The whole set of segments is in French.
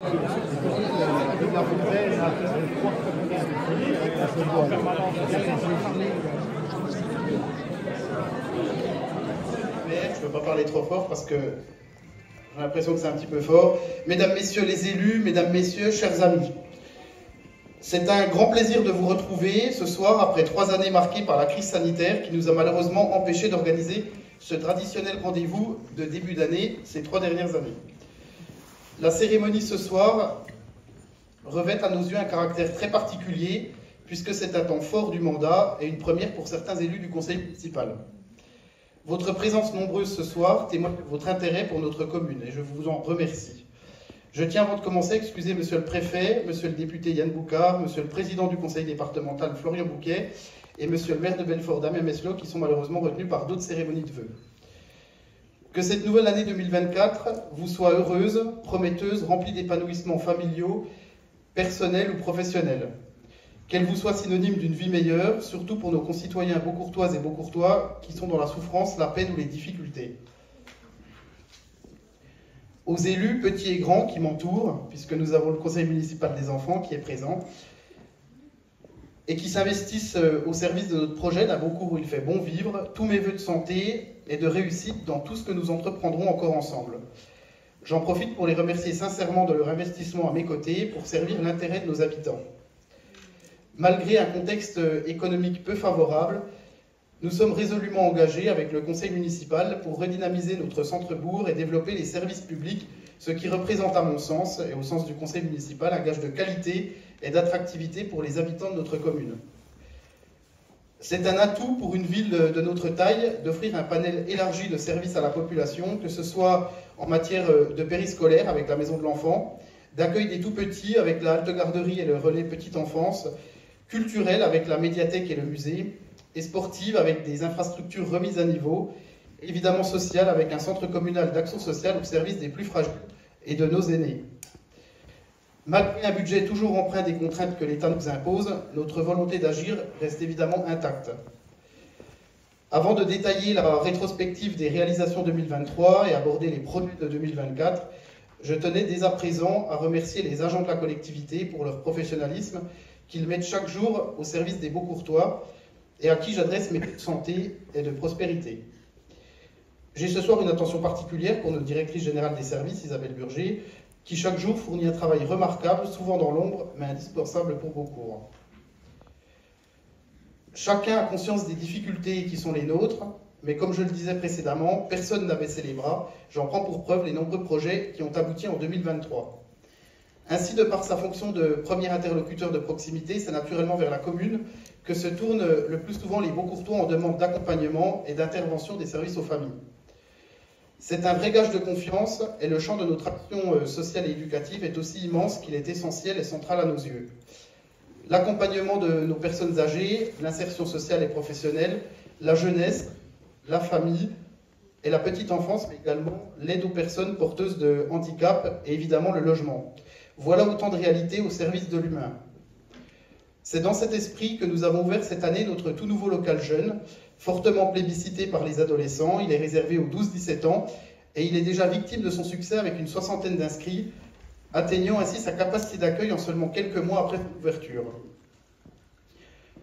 Je ne peux pas parler trop fort parce que j'ai l'impression que c'est un petit peu fort. Mesdames, Messieurs les élus, Mesdames, Messieurs, chers amis, c'est un grand plaisir de vous retrouver ce soir après 3 années marquées par la crise sanitaire qui nous a malheureusement empêchés d'organiser ce traditionnel rendez-vous de début d'année ces 3 dernières années. La cérémonie ce soir revêt à nos yeux un caractère très particulier puisque c'est un temps fort du mandat et une première pour certains élus du conseil municipal. Votre présence nombreuse ce soir témoigne de votre intérêt pour notre commune et je vous en remercie. Je tiens avant de commencer à excuser Monsieur le Préfet, Monsieur le député Yann Boucard, Monsieur le Président du Conseil départemental Florian Bouquet et Monsieur le maire de Belfort Damien Meslot qui sont malheureusement retenus par d'autres cérémonies de vœux. Que cette nouvelle année 2024 vous soit heureuse, prometteuse, remplie d'épanouissements familiaux, personnels ou professionnels. Qu'elle vous soit synonyme d'une vie meilleure, surtout pour nos concitoyens beaucourtoises et beaucourtois qui sont dans la souffrance, la peine ou les difficultés. Aux élus, petits et grands, qui m'entourent, puisque nous avons le conseil municipal des enfants qui est présent, et qui s'investissent au service de notre projet d'un Beaucourt où il fait bon vivre, tous mes vœux de santé et de réussite dans tout ce que nous entreprendrons encore ensemble. J'en profite pour les remercier sincèrement de leur investissement à mes côtés pour servir l'intérêt de nos habitants. Malgré un contexte économique peu favorable, nous sommes résolument engagés avec le conseil municipal pour redynamiser notre centre-bourg et développer les services publics, ce qui représente à mon sens, et au sens du conseil municipal, un gage de qualité et d'attractivité pour les habitants de notre commune. C'est un atout pour une ville de notre taille d'offrir un panel élargi de services à la population, que ce soit en matière de périscolaire avec la maison de l'enfant, d'accueil des tout-petits avec la halte garderie et le relais petite enfance, culturelle avec la médiathèque et le musée, et sportive avec des infrastructures remises à niveau, évidemment sociale avec un centre communal d'action sociale au service des plus fragiles et de nos aînés. Malgré un budget toujours empreint des contraintes que l'État nous impose, notre volonté d'agir reste évidemment intacte. Avant de détailler la rétrospective des réalisations 2023 et aborder les projets de 2024, je tenais dès à présent à remercier les agents de la collectivité pour leur professionnalisme qu'ils mettent chaque jour au service des Beaucourtois et à qui j'adresse mes vœux de santé et de prospérité. J'ai ce soir une attention particulière pour notre directrice générale des services, Isabelle Burger, qui chaque jour fournit un travail remarquable, souvent dans l'ombre, mais indispensable pour Beaucourt. Chacun a conscience des difficultés qui sont les nôtres, mais comme je le disais précédemment, personne n'a baissé les bras. J'en prends pour preuve les nombreux projets qui ont abouti en 2023. Ainsi, de par sa fonction de premier interlocuteur de proximité, c'est naturellement vers la commune que se tournent le plus souvent les Beaucourtois en demande d'accompagnement et d'intervention des services aux familles. C'est un vrai gage de confiance et le champ de notre action sociale et éducative est aussi immense qu'il est essentiel et central à nos yeux. L'accompagnement de nos personnes âgées, l'insertion sociale et professionnelle, la jeunesse, la famille et la petite enfance, mais également l'aide aux personnes porteuses de handicap et évidemment le logement. Voilà autant de réalités au service de l'humain. C'est dans cet esprit que nous avons ouvert cette année notre tout nouveau local jeune, fortement plébiscité par les adolescents. Il est réservé aux 12-17 ans et il est déjà victime de son succès avec une 60aine d'inscrits, atteignant ainsi sa capacité d'accueil en seulement quelques mois après l'ouverture.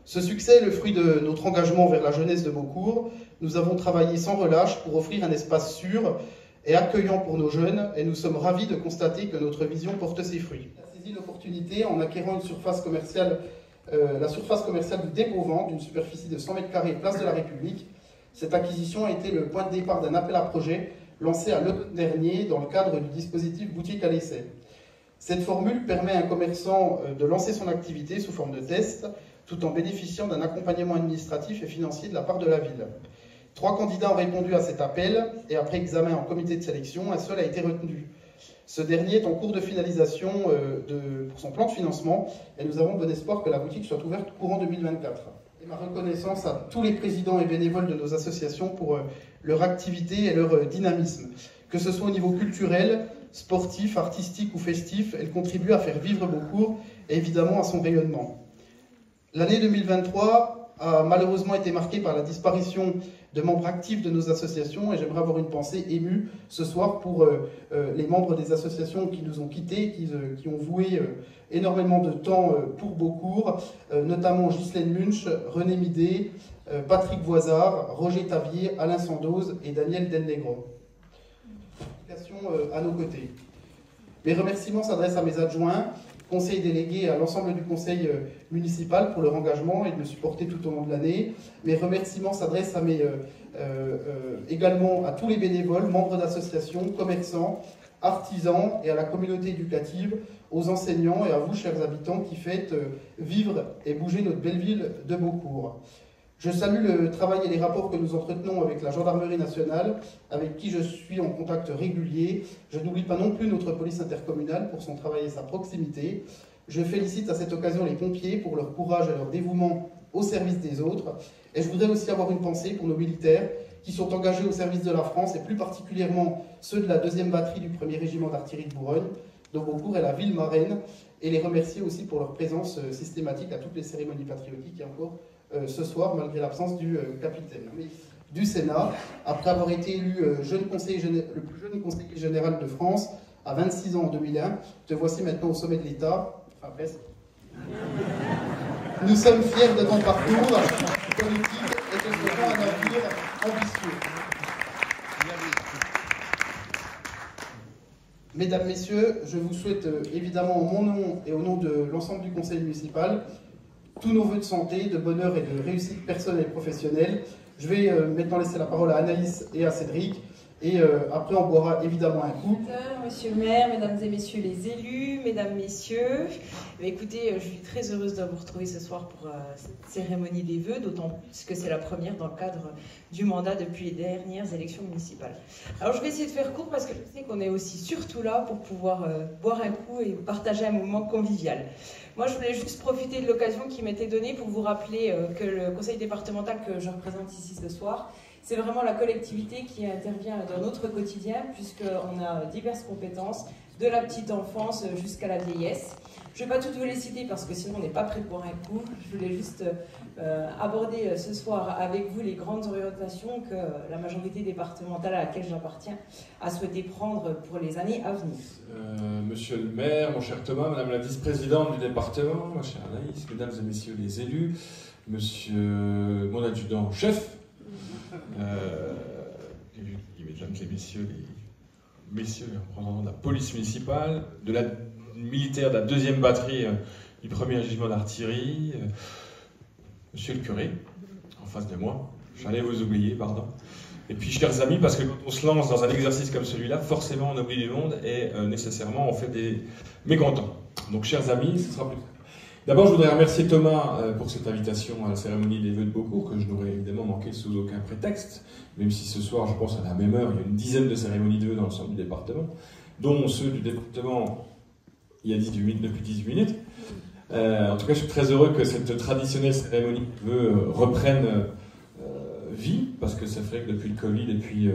Ce succès est le fruit de notre engagement vers la jeunesse de Beaucourt. Nous avons travaillé sans relâche pour offrir un espace sûr et accueillant pour nos jeunes, et nous sommes ravis de constater que notre vision porte ses fruits. On a saisi l'opportunité en acquérant une surface commerciale, la surface commerciale du Dépôt-Vent, d'une superficie de 100 m² place de la République. Cette acquisition a été le point de départ d'un appel à projet lancé à l'automne dernier dans le cadre du dispositif Boutique à l'essai. Cette formule permet à un commerçant de lancer son activité sous forme de test, tout en bénéficiant d'un accompagnement administratif et financier de la part de la ville. 3 candidats ont répondu à cet appel et après examen en comité de sélection, un seul a été retenu. Ce dernier est en cours de finalisation pour son plan de financement et nous avons bon espoir que la boutique soit ouverte courant 2024. Et ma reconnaissance à tous les présidents et bénévoles de nos associations pour leur activité et leur dynamisme. Que ce soit au niveau culturel, sportif, artistique ou festif, elles contribuent à faire vivre Beaucourt et évidemment à son rayonnement. L'année 2023 a malheureusement été marquée par la disparition de membres actifs de nos associations et j'aimerais avoir une pensée émue ce soir pour les membres des associations qui nous ont quittés, qui ont voué énormément de temps pour Beaucourt, notamment Ghislaine Munch, René Midé, Patrick Voisard, Roger Tavier, Alain Sandoz et Daniel Delnegro. À nos côtés. Mes remerciements s'adressent à mes adjoints, conseils délégués et à l'ensemble du conseil municipal pour leur engagement et de me supporter tout au long de l'année. Mes remerciements s'adressent également à tous les bénévoles, membres d'associations, commerçants, artisans et à la communauté éducative, aux enseignants et à vous, chers habitants, qui faites vivre et bouger notre belle ville de Beaucourt. Je salue le travail et les rapports que nous entretenons avec la Gendarmerie nationale, avec qui je suis en contact régulier. Je n'oublie pas non plus notre police intercommunale pour son travail et sa proximité. Je félicite à cette occasion les pompiers pour leur courage et leur dévouement au service des autres. Et je voudrais aussi avoir une pensée pour nos militaires qui sont engagés au service de la France et plus particulièrement ceux de la 2e batterie du 1er régiment d'artillerie de Bourgogne, dont Beaucourt est la ville marraine, et les remercier aussi pour leur présence systématique à toutes les cérémonies patriotiques et encore ce soir, malgré l'absence du capitaine du Sénat, après avoir été élu le plus jeune conseiller général de France à 26 ans en 2001. Te voici maintenant au sommet de l'État. Enfin, presque. Nous sommes fiers de ton parcours politique et te souhaitons un avenir ambitieux. Mesdames, Messieurs, je vous souhaite évidemment en mon nom et au nom de l'ensemble du conseil municipal tous nos vœux de santé, de bonheur et de réussite personnelle et professionnelle. Je vais maintenant laisser la parole à Anaïs et à Cédric, et après on boira évidemment un coup. Monsieur le maire, mesdames et messieurs les élus, mesdames, messieurs, écoutez, je suis très heureuse de vous retrouver ce soir pour cette cérémonie des vœux, d'autant plus que c'est la première dans le cadre du mandat depuis les dernières élections municipales. Alors je vais essayer de faire court parce que je sais qu'on est aussi surtout là pour pouvoir boire un coup et partager un moment convivial. Moi, je voulais juste profiter de l'occasion qui m'était donnée pour vous rappeler que le conseil départemental que je représente ici ce soir, c'est vraiment la collectivité qui intervient dans notre quotidien, puisqu'on a diverses compétences, de la petite enfance jusqu'à la vieillesse. Je ne vais pas toutes vous les citer parce que sinon on n'est pas prêt pour un coup. Je voulais juste aborder ce soir avec vous les grandes orientations que la majorité départementale à laquelle j'appartiens a souhaité prendre pour les années à venir. Monsieur le maire, mon cher Thomas, madame la vice-présidente du département, ma chère Anaïs, mesdames et messieurs les élus, monsieur mon adjudant-chef, mesdames et messieurs les représentants de la police municipale, de la militaire de la 2e batterie du 1er régiment d'artillerie, monsieur le curé, en face de moi, j'allais vous oublier, pardon. Et puis, chers amis, parce que quand on se lance dans un exercice comme celui-là, forcément on oublie du monde et nécessairement on fait des mécontents. Donc, chers amis, ce sera plus simple. D'abord, je voudrais remercier Thomas pour cette invitation à la cérémonie des vœux de Beaucourt, que je n'aurais évidemment manqué sous aucun prétexte, même si ce soir, je pense à la même heure, il y a une dizaine de cérémonies de vœux dans l'ensemble du département, dont ceux du département il y a depuis 18 minutes. En tout cas, je suis très heureux que cette traditionnelle cérémonie de vœux reprenne vie, parce que c'est vrai que depuis le Covid et puis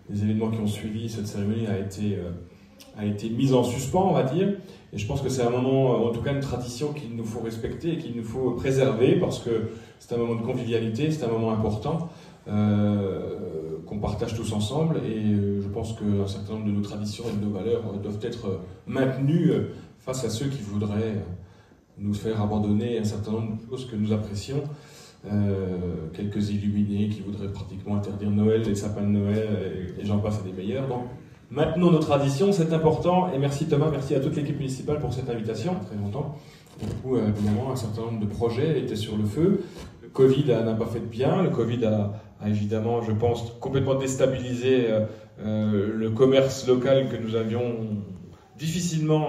les événements qui ont suivi, cette cérémonie a été mise en suspens, on va dire. Et je pense que c'est un moment, en tout cas une tradition qu'il nous faut respecter et qu'il nous faut préserver, parce que c'est un moment de convivialité, c'est un moment important qu'on partage tous ensemble. Et je pense qu'un certain nombre de nos traditions et de nos valeurs doivent être maintenues face à ceux qui voudraient nous faire abandonner un certain nombre de choses que nous apprécions. Quelques illuminés qui voudraient pratiquement interdire Noël, les sapins de Noël, et j'en passe à des meilleurs. Donc, maintenons nos traditions, c'est important. Et merci Thomas, merci à toute l'équipe municipale pour cette invitation, très longtemps. Du coup, évidemment, un certain nombre de projets étaient sur le feu. Le Covid n'a pas fait de bien. Le Covid a évidemment, je pense, complètement déstabilisé le commerce local que nous avions difficilement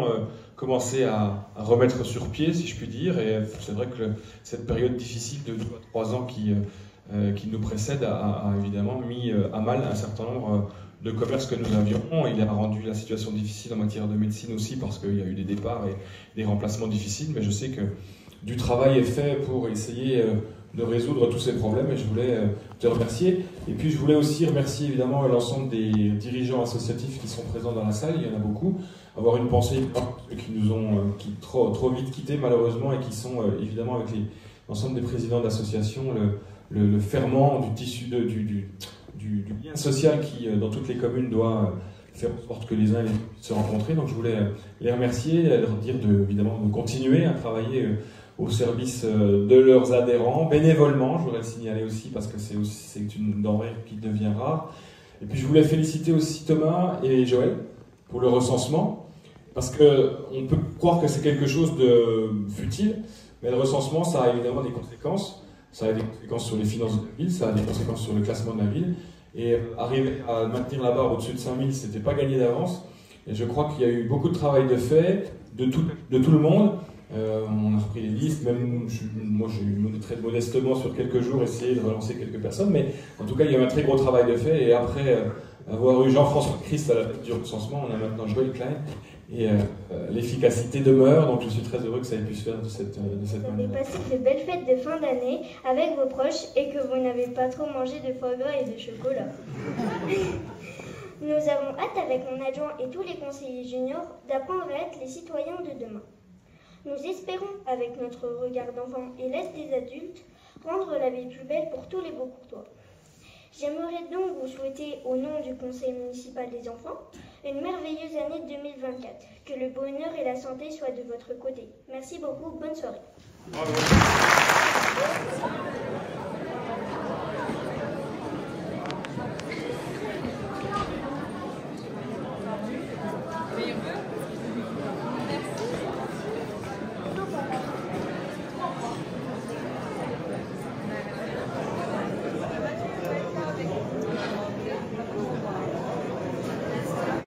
commencé à remettre sur pied, si je puis dire. Et c'est vrai que cette période difficile de 2 à 3 ans qui nous précède a évidemment mis à mal un certain nombre de commerces que nous avions. Il a rendu la situation difficile en matière de médecine aussi, parce qu'il y a eu des départs et des remplacements difficiles. Mais je sais que du travail est fait pour essayer de résoudre tous ces problèmes, et je voulais te remercier. Et puis je voulais aussi remercier évidemment l'ensemble des dirigeants associatifs qui sont présents dans la salle, il y en a beaucoup. Avoir une pensée pour ceux qui nous ont trop vite quittés malheureusement, et qui sont évidemment avec l'ensemble des présidents d'associations, le ferment du tissu, du lien social qui, dans toutes les communes, doit faire en sorte que les uns et les autres puissent se rencontrer. Donc je voulais les remercier, leur dire évidemment de continuer à travailler au service de leurs adhérents, bénévolement, je voudrais le signaler aussi, parce que c'est une denrée qui devient rare. Et puis je voulais féliciter aussi Thomas et Joël pour le recensement, parce qu'on peut croire que c'est quelque chose de futile, mais le recensement, ça a évidemment des conséquences. Ça a des conséquences sur les finances de la ville, ça a des conséquences sur le classement de la ville. Et arriver à maintenir la barre au-dessus de 5000, c'était pas gagné d'avance. Et je crois qu'il y a eu beaucoup de travail de fait, de tout le monde. On a repris les listes, même moi j'ai très modestement sur quelques jours essayé de relancer quelques personnes, mais en tout cas il y a eu un très gros travail de fait. Et après avoir eu Jean-François Christ à la tête du recensement, on a maintenant Joël Klein. Et l'efficacité demeure, donc je suis très heureux que ça ait pu se faire de cette manière. Vous avez passé de belles fêtes de fin d'année avec vos proches et que vous n'avez pas trop mangé de foie gras et de chocolat. Nous avons hâte avec mon adjoint et tous les conseillers juniors d'apprendre à être les citoyens de demain. Nous espérons, avec notre regard d'enfant et l'aide des adultes, rendre la vie plus belle pour tous les Beaucourtois. J'aimerais donc vous souhaiter, au nom du Conseil municipal des enfants, une merveilleuse année 2024. Que le bonheur et la santé soient de votre côté. Merci beaucoup, bonne soirée. Bravo.